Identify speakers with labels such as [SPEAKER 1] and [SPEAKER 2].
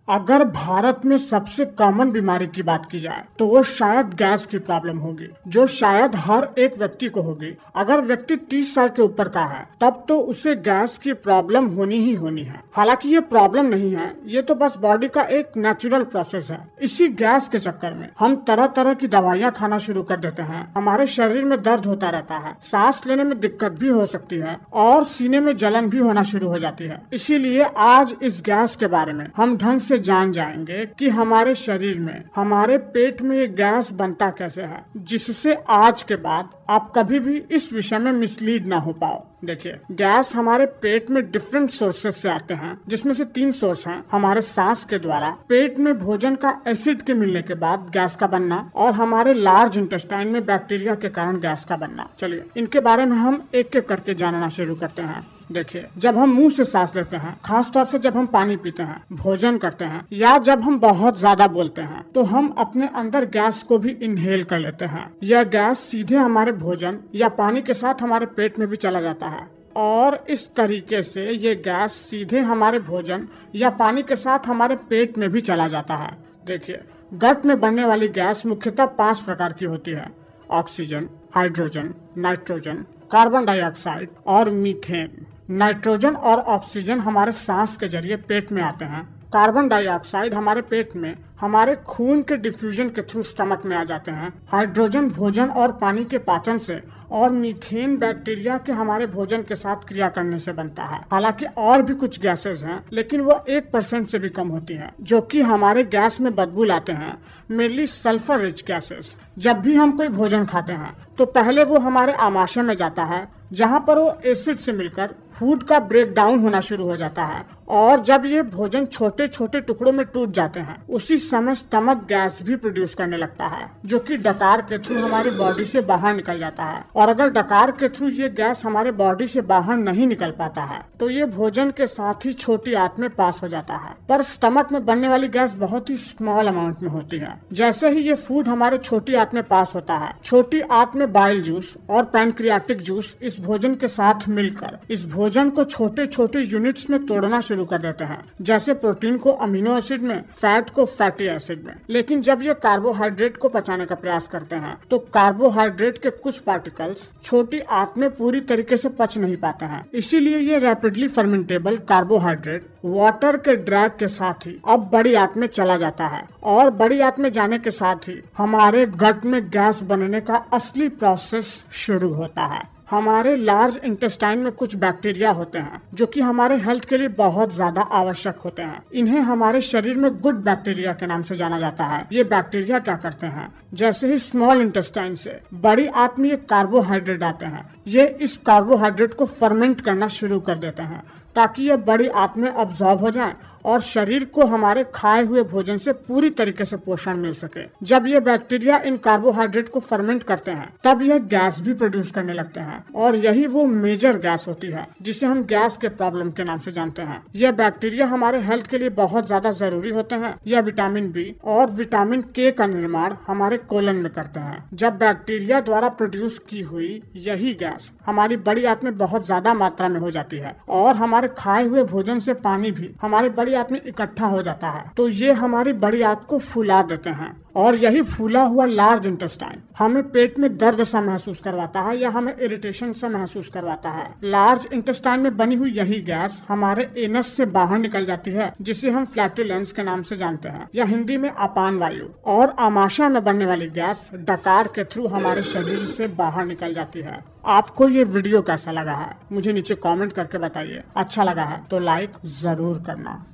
[SPEAKER 1] अगर भारत में सबसे कॉमन बीमारी की बात की जाए तो वो शायद गैस की प्रॉब्लम होगी, जो शायद हर एक व्यक्ति को होगी। अगर व्यक्ति 30 साल के ऊपर का है तब तो उसे गैस की प्रॉब्लम होनी ही होनी है। हालांकि ये प्रॉब्लम नहीं है, ये तो बस बॉडी का एक नेचुरल प्रोसेस है। इसी गैस के चक्कर में हम तरह तरह की दवाइयाँ खाना शुरू कर देते हैं। हमारे शरीर में दर्द होता रहता है, सांस लेने में दिक्कत भी हो सकती है और सीने में जलन भी होना शुरू हो जाती है। इसीलिए आज इस गैस के बारे में हम ढंग से जान जाएंगे कि हमारे शरीर में, हमारे पेट में ये गैस बनता कैसे है, जिससे आज के बाद आप कभी भी इस विषय में मिसलीड ना हो पाओ। देखिए, गैस हमारे पेट में डिफरेंट सोर्सेस से आते हैं, जिसमें से 3 सोर्स हैं। हमारे सांस के द्वारा, पेट में भोजन का एसिड के मिलने के बाद गैस का बनना, और हमारे लार्ज इंटेस्टाइन में बैक्टीरिया के कारण गैस का बनना। चलिए इनके बारे में हम एक एक करके जानना शुरू करते हैं। देखिए, जब हम मुंह से सांस लेते हैं, खास तौर से जब हम पानी पीते हैं, भोजन करते हैं या जब हम बहुत ज्यादा बोलते हैं, तो हम अपने अंदर गैस को भी इनहेल कर लेते हैं। यह गैस सीधे हमारे भोजन या पानी के साथ हमारे पेट में भी चला जाता है और इस तरीके से ये गैस सीधे हमारे भोजन या पानी के साथ हमारे पेट में भी चला जाता है। देखिए, गट में बनने वाली गैस मुख्यतः 5 प्रकार की होती है: oxygen, hydrogen, nitrogen, carbon dioxide और मीथेन। नाइट्रोजन और ऑक्सीजन हमारे सांस के जरिए पेट में आते हैं। कार्बन डाइऑक्साइड हमारे पेट में हमारे खून के डिफ्यूजन के थ्रू स्टमक में आ जाते हैं। हाइड्रोजन भोजन और पानी के पाचन से, और मीथेन बैक्टीरिया के हमारे भोजन के साथ क्रिया करने से बनता है। हालांकि और भी कुछ गैसेस हैं, लेकिन वो 1% से भी कम होती हैं, जो कि हमारे गैस में बदबू लाते हैं। Mainly sulphur rich gases. जब भी हम कोई भोजन खाते हैं तो पहले वो हमारे आमाशय में जाता है, जहाँ पर वो एसिड से मिलकर फूड का ब्रेक डाउन होना शुरू हो जाता है, और जब ये भोजन छोटे छोटे टुकड़ों में टूट जाते हैं, उसी समय स्टमक गैस भी प्रोड्यूस करने लगता है, जो कि डकार के थ्रू हमारी बॉडी से बाहर निकल जाता है। और अगर डकार के थ्रू ये गैस हमारे बॉडी से बाहर नहीं निकल पाता है तो ये भोजन के साथ ही छोटी आंत में पास हो जाता है। पर स्टमक में बनने वाली गैस बहुत ही स्मॉल अमाउंट में होती है। जैसे ही ये फूड हमारे छोटी आंत में पास होता है, छोटी आंत में बाइल जूस और पैनक्रियाटिक जूस इस भोजन के साथ मिलकर इस भोजन को छोटे छोटे यूनिट्स में तोड़ना शुरू कर देते हैं। जैसे प्रोटीन को अमीनो एसिड में, फैट को फैटी एसिड में। लेकिन जब ये कार्बोहाइड्रेट को पचाने का प्रयास करते हैं तो कार्बोहाइड्रेट के कुछ पार्टिकल्स छोटी आंत में पूरी तरीके से पच नहीं पाते हैं। इसीलिए ये रैपिडली फर्मेंटेबल कार्बोहाइड्रेट वाटर के ड्रैग के साथ ही अब बड़ी आंत में चला जाता है, और बड़ी आंत में जाने के साथ ही हमारे गट में गैस बनने का असली प्रोसेस शुरू होता है। हमारे लार्ज इंटेस्टाइन में कुछ बैक्टीरिया होते हैं जो कि हमारे हेल्थ के लिए बहुत ज्यादा आवश्यक होते हैं। इन्हें हमारे शरीर में गुड बैक्टीरिया के नाम से जाना जाता है। ये बैक्टीरिया क्या करते हैं, जैसे ही स्मॉल इंटेस्टाइन से बड़ी आंत में ये कार्बोहाइड्रेट आते हैं, ये इस कार्बोहाइड्रेट को फर्मेंट करना शुरू कर देते हैं ताकि ये बड़ी आंत में अब्सॉर्ब हो जाए और शरीर को हमारे खाए हुए भोजन से पूरी तरीके से पोषण मिल सके। जब ये बैक्टीरिया इन कार्बोहाइड्रेट को फर्मेंट करते हैं तब ये गैस भी प्रोड्यूस करने लगते हैं, और यही वो मेजर गैस होती है जिसे हम गैस के प्रॉब्लम के नाम से जानते हैं। यह बैक्टीरिया हमारे हेल्थ के लिए बहुत ज्यादा जरूरी होते हैं। यह विटामिन बी और विटामिन के का निर्माण हमारे कोलन में करते हैं। जब बैक्टीरिया द्वारा प्रोड्यूस की हुई यही गैस हमारी बड़ी आंत में बहुत ज्यादा मात्रा में हो जाती है, और हमारे खाए हुए भोजन से पानी भी हमारी बड़ी आंत में इकट्ठा हो जाता है, तो ये हमारी बड़ी आंत को फुला देते हैं। और यही फूला हुआ लार्ज इंटेस्टाइन हमें पेट में दर्द सा महसूस करवाता है या हमें इरिटेशन सा महसूस करवाता है। लार्ज इंटेस्टाइन में बनी हुई यही गैस हमारे एनस से बाहर निकल जाती है, जिसे हम फ्लैटुलेंस के नाम से जानते हैं, या हिंदी में अपान वायु। और आमाशय में बनने वाली गैस डकार के थ्रू हमारे शरीर से बाहर निकल जाती है। आपको ये वीडियो कैसा लगा है मुझे नीचे कमेंट करके बताइए। अच्छा लगा है तो लाइक जरूर करना।